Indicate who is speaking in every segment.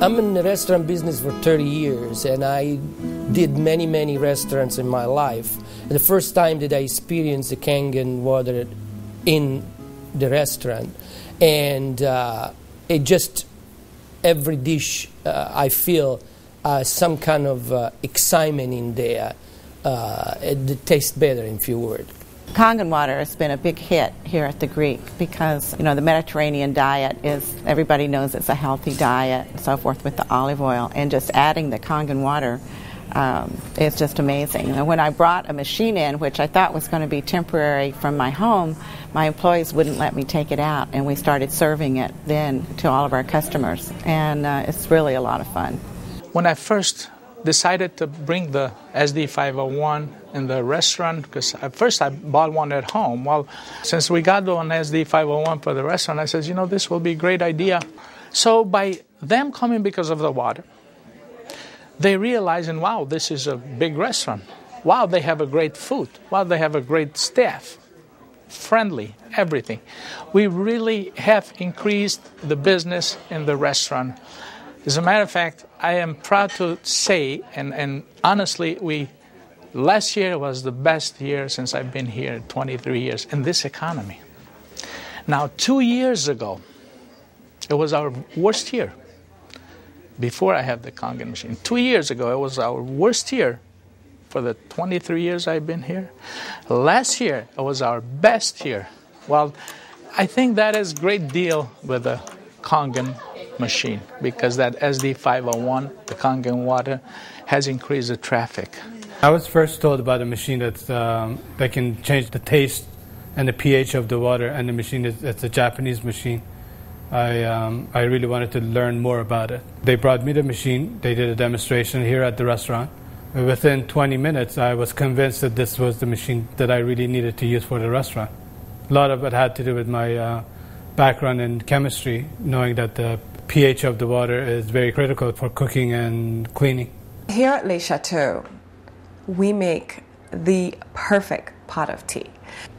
Speaker 1: I'm in the restaurant business for 30 years, and I did many restaurants in my life. The first time that I experienced the Kangen water in the restaurant, and it just, every dish I feel some kind of excitement in there. It tastes better, in few words.
Speaker 2: Kangen water has been a big hit here at the Greek because, the Mediterranean diet is, everybody knows it's a healthy diet and so forth with the olive oil, and just adding the Kangen water is just amazing. And when I brought a machine in, which I thought was going to be temporary from my home, my employees wouldn't let me take it out, and we started serving it then to all of our customers, and it's really a lot of fun.
Speaker 3: When I first decided to bring the SD501 in the restaurant, because at first I bought one at home. Well, since we got one SD501 for the restaurant, I said, this will be a great idea. So by them coming because of the water, they realizing, wow, this is a big restaurant. Wow, they have a great food. Wow, they have a great staff. Friendly, everything. We really have increased the business in the restaurant. As a matter of fact, I am proud to say, and honestly, last year was the best year since I've been here, 23 years, in this economy. Now, 2 years ago, it was our worst year. Before I had the Kangen machine. 2 years ago, it was our worst year for the 23 years I've been here. Last year, it was our best year. Well, I think that is a great deal with the Kangen machine, because that SD501, the Kangen water, has increased the traffic.
Speaker 4: I was first told about a machine that can change the taste and the pH of the water, and the machine it's a Japanese machine. I really wanted to learn more about it. They brought me the machine. They did a demonstration here at the restaurant. Within 20 minutes, I was convinced that this was the machine that I really needed to use for the restaurant. A lot of it had to do with my background in chemistry, knowing that the pH of the water is very critical for cooking and cleaning.
Speaker 5: Here at Le Chateau, we make the perfect pot of tea.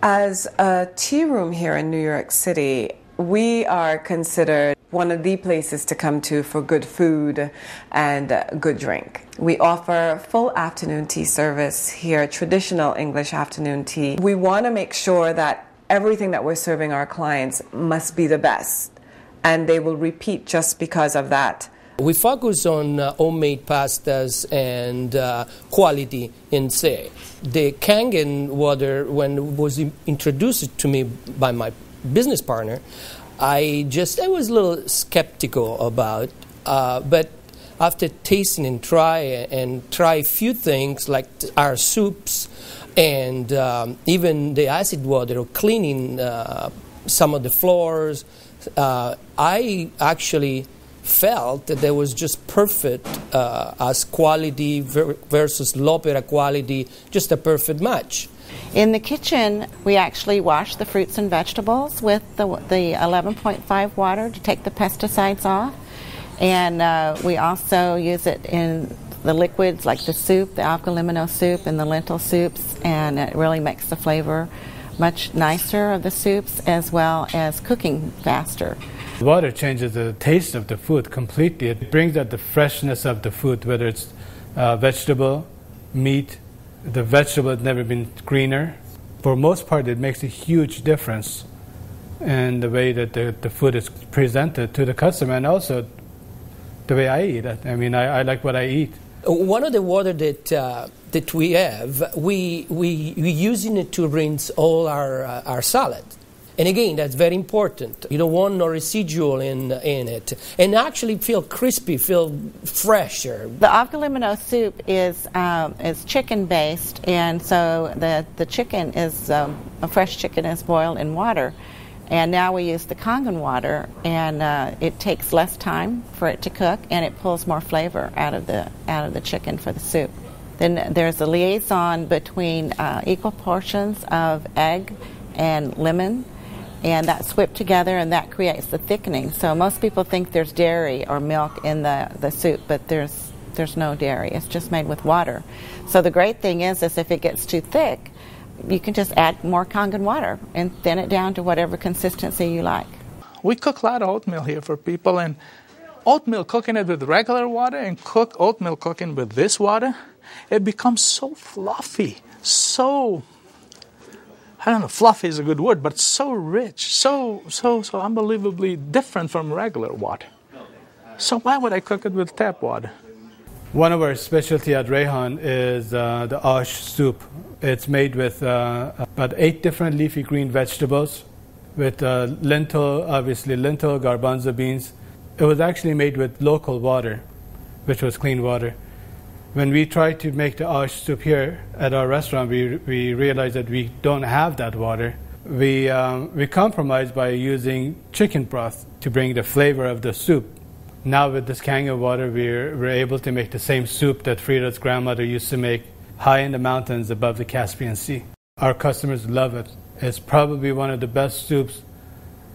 Speaker 5: As a tea room here in New York City, we are considered one of the places to come to for good food and good drink. We offer full afternoon tea service here, traditional English afternoon tea. We want to make sure that everything that we're serving our clients must be the best, and they will repeat just because of that.
Speaker 1: We focus on homemade pastas and quality in say. The Kangen water, when it was introduced to me by my business partner, I was a little skeptical about, but after tasting and try a few things like our soups and even the acid water or cleaning some of the floors, I actually felt that there was just perfect as quality versus low-opera quality, just a perfect match.
Speaker 2: In the kitchen, we actually wash the fruits and vegetables with the 11.5 water to take the pesticides off. And we also use it in the liquids like the soup, the alga-limino soup and the lentil soups, and it really makes the flavor much nicer of the soups as well as cooking faster.
Speaker 4: Water changes the taste of the food completely. It brings out the freshness of the food, whether it's vegetable, meat. The vegetable has never been greener. For most part, it makes a huge difference in the way that the food is presented to the customer, and also the way I eat it. I mean, I like what I eat.
Speaker 1: One of the water that we have, we using it to rinse all our salad. And again, that's very important. You don't want no residual in it. And actually feel crispy, feel fresher.
Speaker 2: The avga-limino soup is chicken-based, and so the chicken is, a fresh chicken is boiled in water. And now we use the Kangen water, and it takes less time for it to cook, and it pulls more flavor out of the chicken for the soup. Then there's a liaison between equal portions of egg and lemon, and that's whipped together, and that creates the thickening. So most people think there's dairy or milk in the soup, but there's no dairy. It's just made with water. So the great thing is if it gets too thick, you can just add more Kangen water and thin it down to whatever consistency you like.
Speaker 3: We cook a lot of oatmeal here for people, and oatmeal, cooking it with regular water and cook oatmeal cooking with this water, it becomes so fluffy, so, I don't know, fluffy is a good word, but so rich, so unbelievably different from regular water. So why would I cook it with tap water?
Speaker 4: One of our specialty at Rehan is the ash soup. It's made with about 8 different leafy green vegetables, with lentil, garbanzo beans. It was actually made with local water, which was clean water. When we tried to make the ash soup here at our restaurant, we realized that we don't have that water. We compromised by using chicken broth to bring the flavor of the soup. Now with this Kangen water, we're able to make the same soup that Frida's grandmother used to make high in the mountains above the Caspian Sea. Our customers love it. It's probably one of the best soups.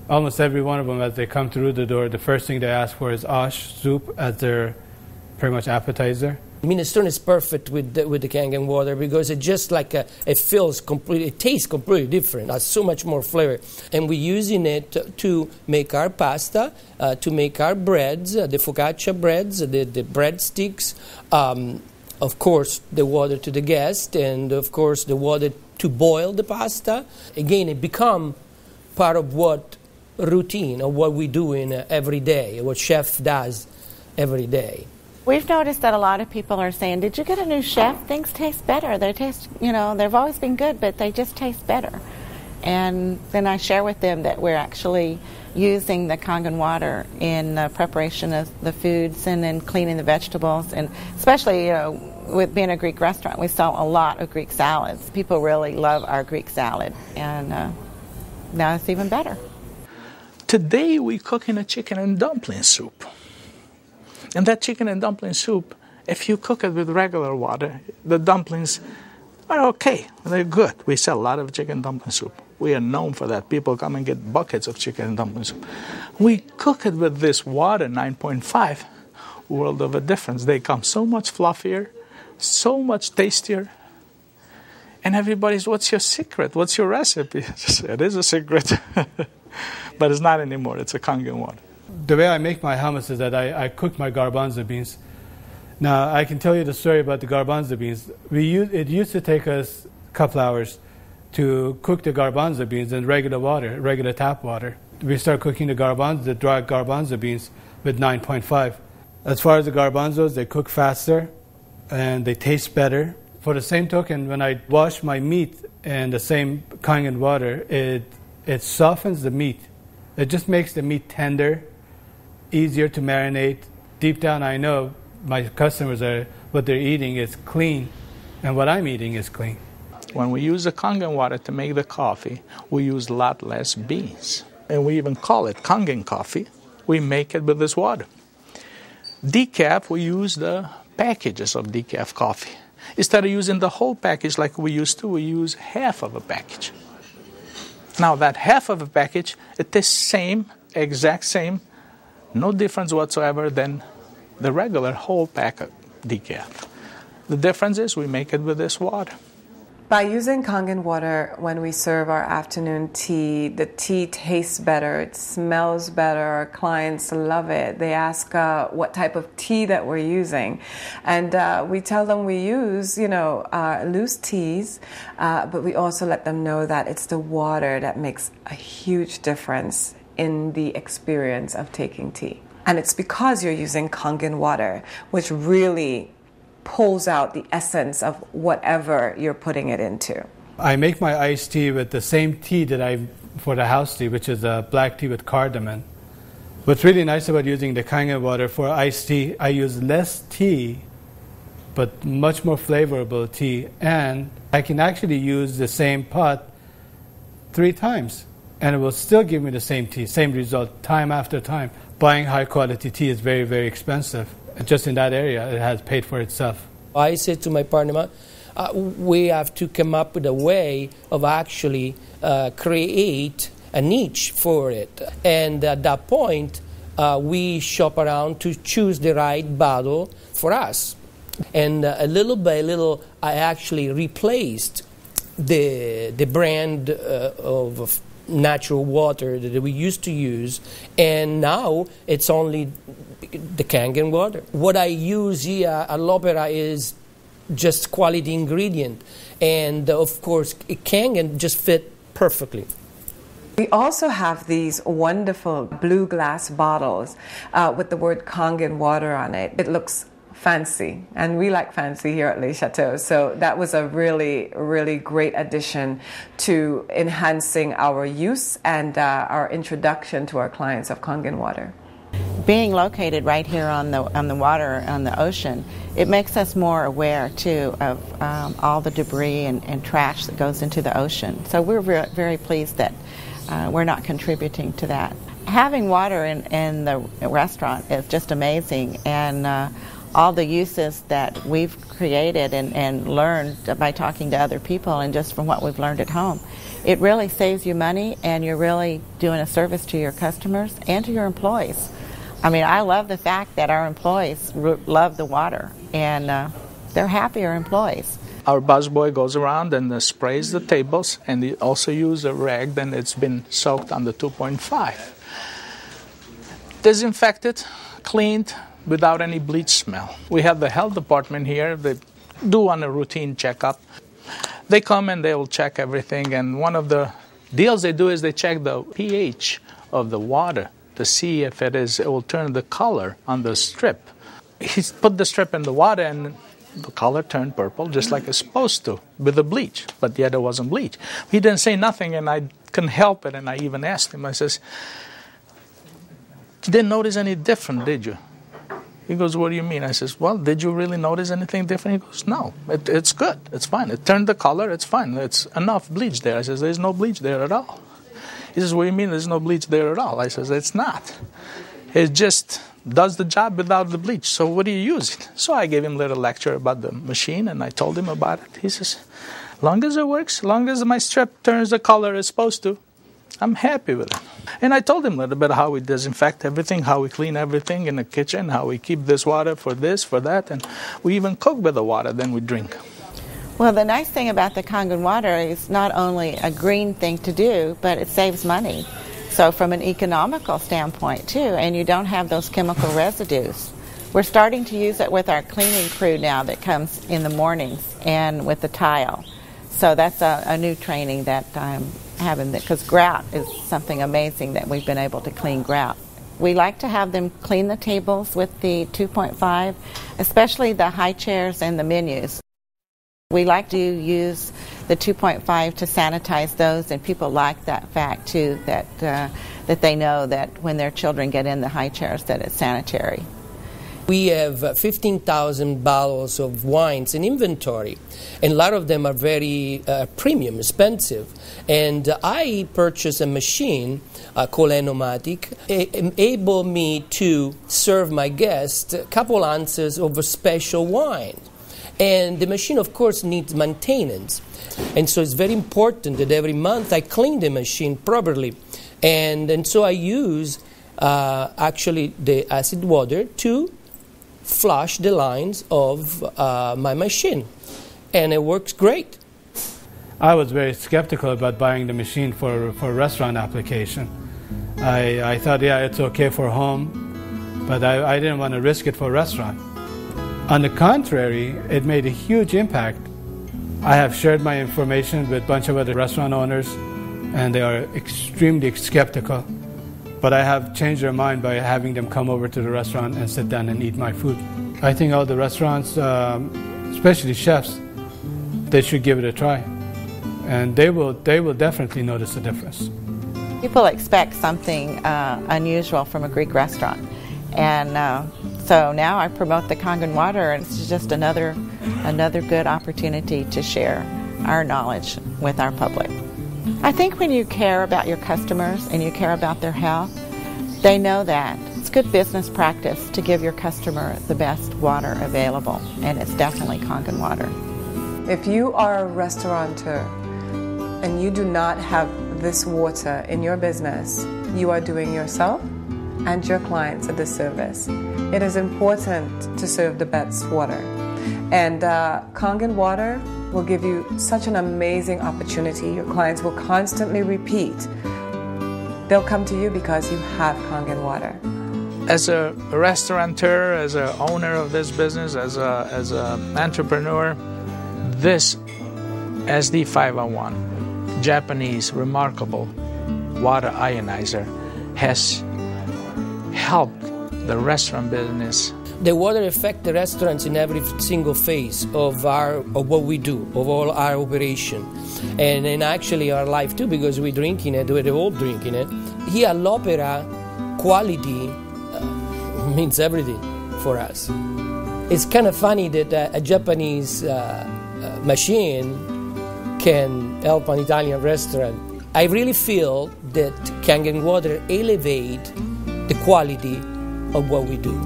Speaker 4: Almost every one of them, as they come through the door, the first thing they ask for is ash soup as their pretty much appetizer.
Speaker 1: Minestrone is perfect with the Kangen water because it just like it feels completely, it tastes completely different. It has so much more flavor, and we're using it to make our pasta, to make our breads, the focaccia breads, the breadsticks. Of course, the water to the guest, and of course the water to boil the pasta. Again, it become part of what routine of what we do in every day, what chef does every day.
Speaker 2: We've noticed that a lot of people are saying, did you get a new chef? Things taste better. They taste, they've always been good, but they just taste better. And then I share with them that we're actually using the Kangen water in the preparation of the foods and in cleaning the vegetables. And especially, with being a Greek restaurant, we sell a lot of Greek salads. People really love our Greek salad. And now it's even better.
Speaker 3: Today we're cooking a chicken and dumpling soup. And that chicken and dumpling soup, if you cook it with regular water, the dumplings are okay. They're good. We sell a lot of chicken dumpling soup. We are known for that. People come and get buckets of chicken and dumpling soup. We cook it with this water, 9.5, world of a difference. They come so much fluffier, so much tastier. And everybody's, what's your secret? What's your recipe? It is a secret. But it's not anymore. It's a Kangen water.
Speaker 4: The way I make my hummus is that I cook my garbanzo beans. Now, I can tell you the story about the garbanzo beans. It used to take us a couple hours to cook the garbanzo beans in regular water, regular tap water. We start cooking the dry garbanzo beans with 9.5. As far as the garbanzos, they cook faster and they taste better. For the same token, when I wash my meat in the same Kangen water, it softens the meat. It just makes the meat tender, easier to marinate. Deep down, I know my customers what they're eating is clean, and what I'm eating is clean.
Speaker 3: When we use the Kangen water to make the coffee, we use a lot less beans. And we even call it Kangen coffee. We make it with this water. Decaf, we use the packages of decaf coffee. Instead of using the whole package like we used to, we use half of a package. Now that half of a package, it is exact same, no difference whatsoever than the regular whole pack of decaf. The difference is we make it with this water.
Speaker 5: By using Kangen water when we serve our afternoon tea, the tea tastes better, it smells better, our clients love it. They ask what type of tea that we're using. And we tell them we use, loose teas, but we also let them know that it's the water that makes a huge difference in the experience of taking tea. And it's because you're using Kangen water, which really pulls out the essence of whatever you're putting it into.
Speaker 4: I make my iced tea with the same tea that for the house tea, which is a black tea with cardamom. What's really nice about using the Kangen water for iced tea, I use less tea, but much more flavorful tea, and I can actually use the same pot 3 times, and it will still give me the same tea, same result, time after time. Buying high quality tea is very, very expensive. Just in that area, it has paid for itself.
Speaker 1: I said to my partner, we have to come up with a way of actually create a niche for it. And at that point, we shop around to choose the right bottle for us. And little by little, I actually replaced the brand of natural water that we used to use, and now it's only the Kangen water. What I use here at L'Opera is just quality ingredient. And of course, Kangen just fit perfectly.
Speaker 5: We also have these wonderful blue glass bottles with the word Kangen water on it. It looks fancy, and we like fancy here at Les Chateaux. So that was a really, really great addition to enhancing our use and our introduction to our clients of Kangen water.
Speaker 2: Being located right here on the water, on the ocean, it makes us more aware too of all the debris and trash that goes into the ocean. So we're very pleased that we're not contributing to that. Having water in the restaurant is just amazing, and all the uses that we've created and learned by talking to other people and just from what we've learned at home, it really saves you money, and you're really doing a service to your customers and to your employees. I mean, I love the fact that our employees love the water, and they're happier employees.
Speaker 3: Our busboy goes around and sprays the tables, and he also uses a rag, then it's been soaked under 2.5. Disinfected, cleaned, without any bleach smell. We have the health department here that do on a routine checkup. They come and they will check everything, and one of the deals they do is they check the pH of the water to see if it will turn the color on the strip. He put the strip in the water and the color turned purple just like it's supposed to with the bleach, but yet it wasn't bleach. He didn't say nothing, and I couldn't help it, and I even asked him, I says, "You didn't notice any different, did you?" He goes, "What do you mean?" I says, "Well, did you really notice anything different?" He goes, "No, it's good, it's fine. It turned the color, it's fine. It's enough bleach there." I says, "There's no bleach there at all." He says, "What do you mean there's no bleach there at all?" I says, "It's not. It just does the job without the bleach. So what do you use it?" So I gave him a little lecture about the machine, and I told him about it. He says, "Long as it works, long as my strip turns the color it's supposed to, I'm happy with it." And I told him a little bit how we disinfect everything, how we clean everything in the kitchen, how we keep this water for this, for that, and we even cook with the water, then we drink.
Speaker 2: Well, the nice thing about the Kangen water is not only a green thing to do, but it saves money. So from an economical standpoint too, and you don't have those chemical residues. We're starting to use it with our cleaning crew now that comes in the mornings and with the tile. So that's a new training that I'm having, because grout is something amazing that we've been able to clean grout. We like to have them clean the tables with the 2.5, especially the high chairs and the menus. We like to use the 2.5 to sanitize those, and people like that fact too, that they know that when their children get in the high chairs that it's sanitary.
Speaker 1: We have 15,000 bottles of wines in inventory, and a lot of them are very premium, expensive. And I purchased a machine called Enomatic, able me to serve my guests a couple ounces of a special wine. And the machine, of course, needs maintenance. And so it's very important that every month I clean the machine properly. And so I use actually the acid water to flush the lines of my machine. And it works great.
Speaker 4: I was very skeptical about buying the machine for restaurant application. I thought, yeah, it's okay for home, but I didn't want to risk it for restaurant. On the contrary, it made a huge impact. I have shared my information with a bunch of other restaurant owners, and they are extremely skeptical. But I have changed their mind by having them come over to the restaurant and sit down and eat my food. I think all the restaurants, especially chefs, they should give it a try. And they will definitely notice a difference.
Speaker 2: People expect something unusual from a Greek restaurant. And so now I promote the Kangen water, and it's just another good opportunity to share our knowledge with our public. I think when you care about your customers and you care about their health, they know that. It's good business practice to give your customer the best water available, and it's definitely Kangen water.
Speaker 5: If you are a restaurateur and you do not have this water in your business, you are doing yourself and your clients a disservice. It is important to serve the best water. And Kangen water will give you such an amazing opportunity. Your clients will constantly repeat. They'll come to you because you have Kangen water.
Speaker 3: As a restaurateur, as an owner of this business, as an entrepreneur, this SD501, Japanese remarkable water ionizer, has helped the restaurant business.
Speaker 1: The water affects the restaurants in every single phase of what we do, of all our operation, and in actually our life too, because we're drinking it, we're all drinking it. Here at l'Opera, quality means everything for us. It's kind of funny that a Japanese machine can help an Italian restaurant. I really feel that Kangen water elevate the quality of what we do.